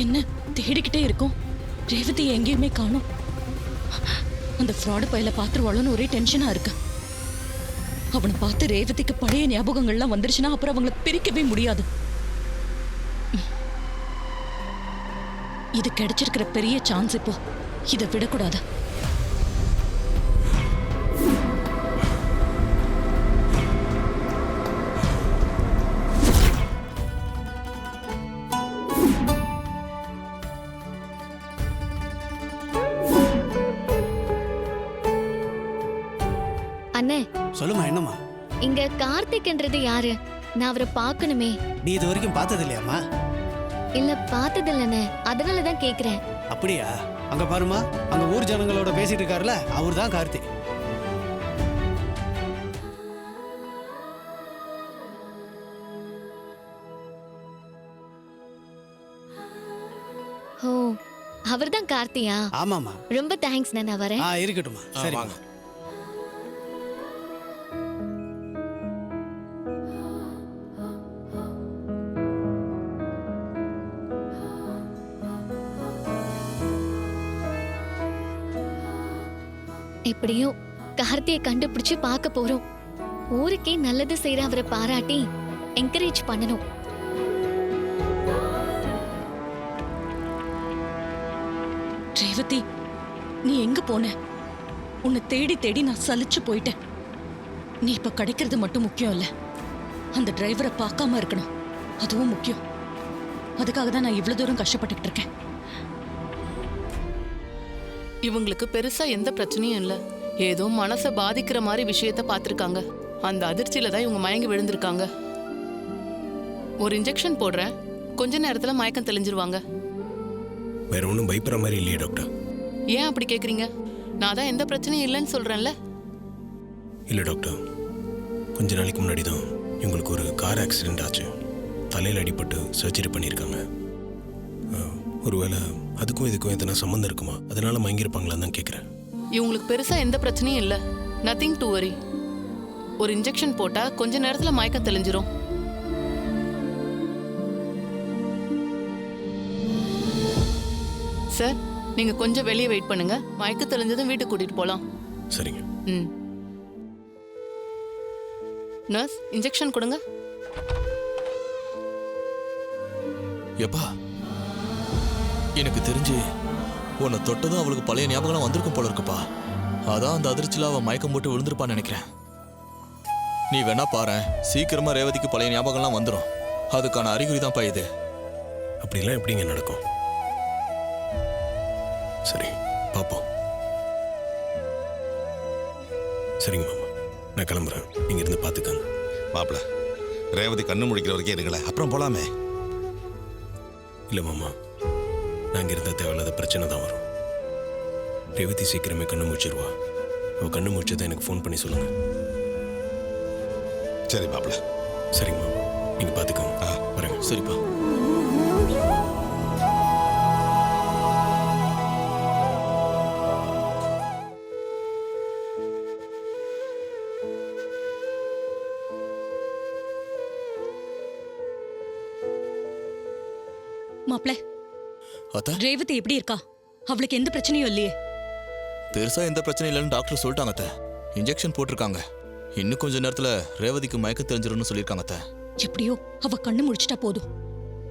என்ன தேடிக்கிட்டே இருக்கோம், ரேவதி எங்கேயுமே காணோம். அந்த ஃப்ராடு பையில பாத்துருவாளோன்னு ஒரே டென்ஷனா இருக்கு. அவனை பார்த்து ரேவதிக்கு பழைய ஞாபகங்கள்லாம் வந்துருச்சுன்னா அப்புறம் அவங்கள பிரிக்கவே முடியாது. இது கிடைச்சிருக்கிற பெரிய சான்ஸ். இப்போ இதை விடக்கூடாது. அண்ணே, சொல்லுமா, என்னம்மா? இங்க கார்த்திக்ன்றது யாரு? நான் அவரை பார்க்கணுமே. நீ இது வரைக்கும் பார்த்தது இல்லையாம்மா? இல்ல, பார்த்தது இல்லண்ணே, அதனாலதான் கேக்குறேன். அப்படியா? அங்க பாருமா, அங்க ஊர் ஜனங்களோட பேசிட்டு இருக்காருல, அவர் தான் கார்த்திக். ஓ, அவர்தான் கார்த்தியா? ஆமாமா. ரொம்ப தேங்க்ஸ், நான் வரேன். இருக்கட்டுமா. சரி. எப்படியோ கார்த்தியை கண்டுபிடிச்சு பார்க்க போறோம். ஊருக்கே நல்லது செய்யற அவரை பாராட்டி என்கரேஜ் பண்ணணும். ரேவதி, நீ எங்க போன? உன்னை தேடி தேடி நான் சலிச்சு போயிட்டேன். நீ இப்ப கிடைக்கிறது மட்டும் முக்கியம் இல்ல, அந்த டிரைவரை பார்க்காம இருக்கணும், அதுவும் முக்கியம். அதுக்காக தான் நான் இவ்வளவு தூரம் கஷ்டப்பட்டுக்கிட்டு இருக்கேன். இவங்களுக்கு பெருசா எந்த பிரச்சனையும் இல்ல. ஏதோ மனசை பாதிக்கிற மாதிரி விஷயத்த பார்த்திருக்காங்க. அந்த அதிர்ச்சியில தான் இவங்க மயங்கி விழுந்திருக்காங்க. ஒரு இன்ஜெக்ஷன் போடுறேன், கொஞ்ச நேரத்துல மயக்கம் தெளிஞ்சிருவாங்க. வேற ஒன்றும் பயப்படுற மாதிரி இல்லையே டாக்டர்? ஏன் அப்படி கேக்குறீங்க? நான் தான் எந்த பிரச்சனையும் இல்லைன்னு சொல்றேன்ல. இல்லை டாக்டர், கொஞ்ச நாளைக்கு முன்னாடி தான் இவங்களுக்கு ஒரு கார் ஆக்சிடென்ட் ஆச்சு. தலையில் அடிபட்டு சர்ஜரி பண்ணியிருக்காங்க. ஒருவேளை அதுக்கும் இதுக்கும் எதனா சம்மந்தம் இருக்குமா? அதனால மயங்கிருப்பாங்களான்னு தான் கேட்குறேன். இவங்களுக்கு பெருசா எந்த பிரச்சனையும் இல்ல. Nothing to worry. ஒரு இன்ஜெக்ஷன் போட்டா கொஞ்ச நேரத்துல மயக்கம் தெளிஞ்சிரும். சார், நீங்க கொஞ்சம் வெளியே வெயிட் பண்ணுங்க. மயக்கம் தெளிஞ்சதும் வீட்டுக்கு கூட்டிட்டு போலாம். சரிங்க. நர்ஸ், இன்ஜெக்ஷன் கொடுங்க. எப்பா, எனக்கு தெரிஞ்சு உன்னை தொட்டதும் அவளுக்கு பழைய ஞாபகம் வந்திருக்கும் போல இருக்குப்பா. அதான் அந்த அதிர்ச்சியில் அவள் மயக்கம் போட்டு விழுந்திருப்பான்னு நினைக்கிறேன். நீ வேணா பாரு, சீக்கிரமா ரேவதிக்கு பழைய ஞாபகம்லாம் வந்துடும். அதுக்கான அறிகுறி தான்ப்பா இது. அப்படிலாம் எப்படிங்க நடக்கும்? சரி, பார்ப்போம். சரிங்க மாமா, நான் கிளம்புறேன். நீங்க இருந்து பார்த்துக்கங்க. மாப்பிள்ள, ரேவதி கண்ணு முடிக்கிற வரைக்கும் இருங்களேன், அப்புறம் போலாமே. இல்லை மாமா, நாங்கள் இருந்தால் தேவையில்லாத பிரச்சனை தான் வரும். ரேவதி சீக்கிரமே கண்ணு முடிச்சிருவா. அவள் கண்ணு முடிச்சதை எனக்கு ஃபோன் பண்ணி சொல்லுங்க. சரி மாப்பிள்ள. சரிங்க மாமா, நீங்கள் பார்த்துக்கோங்க. வரேங்க. சரிப்பா. மாப்ள, அத்தா, ரேவதி எப்படி இருக்கா? அவளுக்கு எந்த பிரச்சனையும் இல்லையே? பெருசா எந்த பிரச்சனையும் இல்லைன்னு டாக்டர் சொல்லிட்டாங்க அத்தை. இன்ஜெக்ஷன் போட்டிருக்காங்க. இன்னும் கொஞ்ச நேரத்துல ரேவதிக்கு மயக்கம் தெரிஞ்சிரும்னு சொல்லியிருக்காங்க அத்தை. எப்படியோ அவ கண்ணு முடிச்சிட்டா போதும்.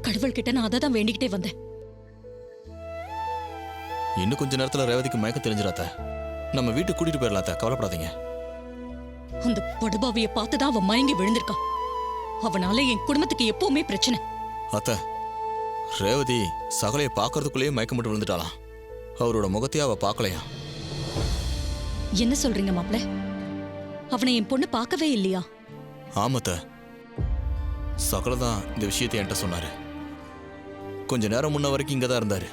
கடவுள்கிட்ட நான் அதை தான் வேண்டிக்கிட்டே வந்தேன். இன்னும் கொஞ்ச நேரத்துல ரேவதிக்கு மயக்கம் தெரிஞ்சிடாத்த. நம்ம வீட்டுக்கு கூட்டிட்டு போயிடலாம் அத்தை, கவலைப்படாதீங்க. அந்த படுபாவியை பார்த்துதான் அவ மயங்கி விழுந்திருக்கா. அவனால என் குடும்பத்துக்கு எப்பவுமே பிரச்சனை. அத்தை, ரேவதி சகலையை பார்க்கறதுக்குள்ளேயே மயக்கம் போட்டு விழுந்துட்டாளாம். அவரோட முகத்தையே அவ பார்க்கலையா? என்ன சொல்றீங்க மாப்ள? அவனை என் பொண்ணு பார்க்கவே இல்லையா? ஆமாத்த, சகல தான் இந்த விஷயத்தை என்கிட்ட சொன்னாரு. கொஞ்ச நேரம் முன்ன வரைக்கும் இங்க தான் இருந்தாரு.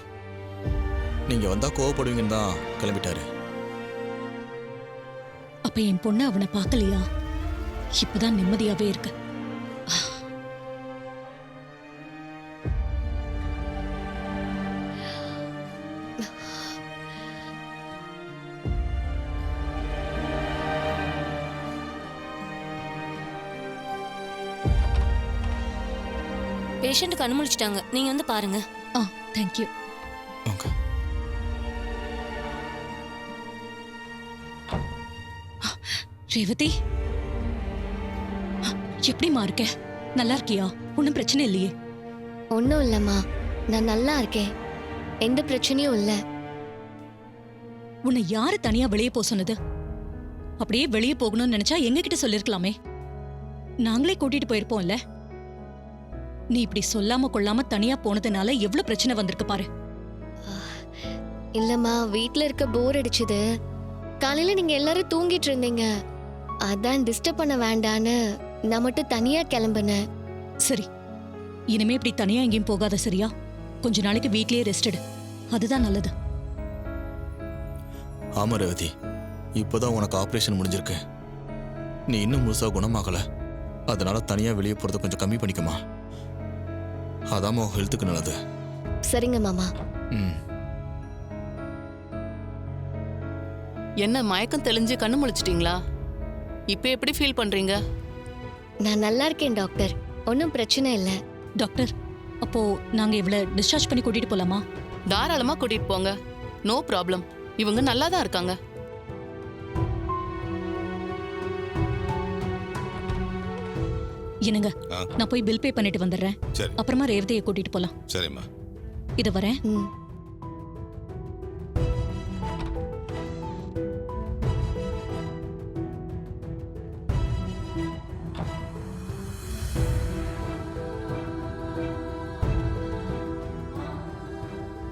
நீங்க வந்தா கோவப்படுவீங்கன்னு தான் கிளம்பிட்டாரு. அப்ப என் பொண்ணு அவனை பார்க்கலையா? இப்பதான் நிம்மதியாவே இருக்கு. பேஷண்ட் கண்ணு முழிச்சிட்டாங்க, நீங்க வந்து பாருங்க. ஆ தேங்க்யூ. ஓகே. ரேவதி, எப்படிம்மா இருக்க? நல்லா இருக்கியா? ஒன்றும் பிரச்சனை இல்லையே? ஒன்றும் இல்லைம்மா, நான் நல்லா இருக்கேன், எந்த பிரச்சனையும் இல்லை. உன்னை யாரு தனியா வெளியே போக சொன்னது? அப்படியே வெளியே போகணும்னு நினைச்சா எங்க கிட்ட சொல்லிருக்கலாமே, நாங்களே கூட்டிட்டு போயிருப்போம்ல. நீ இப்படி சொல்லாம கொள்ளாம தனியா போனதுனால எவ்வளவு பிரச்சனை வந்திருக்கு பாரு. இல்லம்மா, வீட்ல இருக்க போர் அடிச்சுது. காலையில நீங்க எல்லாரும் தூங்கிட்டு இருந்தீங்க, அதான் டிஸ்டர்ப் பண்ண வேண்டான்னு நான் மட்டும் தனியா கிளம்புனேன். சரி, இனிமே இப்படி தனியா எங்கேயும் போகாத, சரியா? கொஞ்ச நாளைக்கு வீட்லயே ரெஸ்ட் எடு, அதுதான் நல்லது. ஆமா ரேவதி, இப்போதான் உனக்கு ஆப்ரேஷன் முடிஞ்சிருக்கு. நீ இன்னும் முழுசா குணமாகல. அதனால தனியா வெளியே போறத கொஞ்சம் கம்மி பண்ணிக்கமா. அதான் உன் ஹெல்த்துக்கு நல்லது. சரிங்க மாமா. ம். என்ன மயக்கம் தெளிஞ்சு கண்ணு முழிச்சிட்டீங்களா? இப்போ எப்படி ஃபீல் பண்றீங்க? நான் நல்லா இருக்கேன் டாக்டர், ஒன்றும் பிரச்சனை இல்லை. டாக்டர், அப்போ நாங்க இவள டிஸ்சார்ஜ் பண்ணி கூட்டிட்டு போலாமா? தாராளமா கூட்டிட்டு போங்க, நோ ப்ராப்ளம். இவங்க நல்லா தான் இருக்காங்க. என்னங்க, ஆ. நான் போய் பில் பே பண்ணிட்டு வந்துடுறேன். சரி. அப்புறமா ரேவதியை கூட்டிட்டு போலாம். சரிம்மா. இத வரேன். ம்.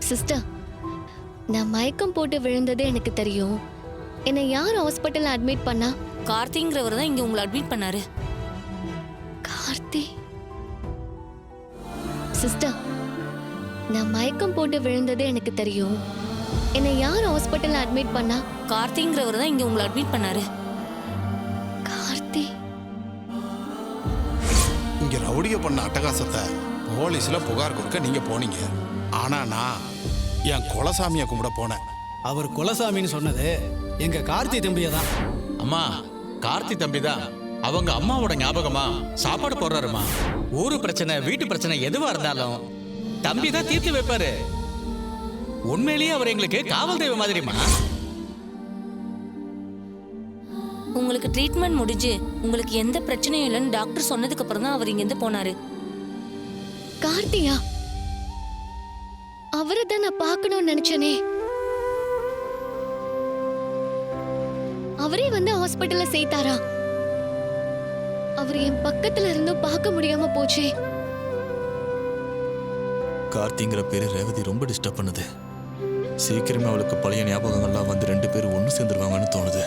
சிஸ்டர், நான் மயக்கம் போட்டு விழுந்தது எனக்கு தெரியும். என்னை யார் ஹாஸ்பிட்டல்ல அட்மிட் பண்ணா? கார்த்திங்கிறவர் தான் இங்க உங்களை அட்மிட் பண்ணாரு. கார்த்தி. சிஸ்டர், நான் மயக்கம் போட்டு விழுந்தது எனக்கு தெரியும். என்னை யார் ஹாஸ்பிட்டல்ல அட்மிட் பண்ணா? கார்த்திங்கிறவர் தான் இங்க உங்களை அட்மிட் பண்ணாரு. கார்த்தி. இங்க ரவுடிய பண்ண அட்டகாசத்தை போலீஸ்ல புகார் கொடுக்க நீங்க போனீங்க. ஆனா நான் என் குலசாமியை கும்பிட போனேன். அவர் குலசாமின்னு சொன்னது எங்க கார்த்தி தம்பியை தான். அம்மா, கார்த்தி தம்பி தான் அவங்க அம்மாவோட ஞாபகமா சாப்பாடு போடுறாருமா. ஊரு பிரச்சனை, வீட்டு பிரச்சனை எதுவா இருந்தாலும் தம்பி தான் தீர்த்து வைப்பாரு. உண்மையிலேயே அவர் எங்களுக்கு காவல் தெய்வம் மாதிரிமா. உங்களுக்கு ட்ரீட்மெண்ட் முடிஞ்சு உங்களுக்கு எந்த பிரச்சனையும் இல்லைன்னு டாக்டர் சொன்னதுக்கு அப்புறம் தான் அவர் இங்க இருந்து போனாரு. கார்த்தியா? அவரை தான் நான் பார்க்கணும்னு நினைச்சனே. அவரே வந்து ஹாஸ்பிட்டல்ல சேர்த்தாரா? அவர் என் பக்கத்துல இருந்தும் பார்க்க முடியாம போச்சே. கார்த்திங்கிற பேரு ரேவதி ரொம்ப டிஸ்டர்ப் பண்ணுது. சீக்கிரமே அவளுக்கு பழைய ஞாபகங்கள்லாம் வந்து 2 பேரும் ஒன்று சேர்ந்துருவாங்கன்னு தோணுது.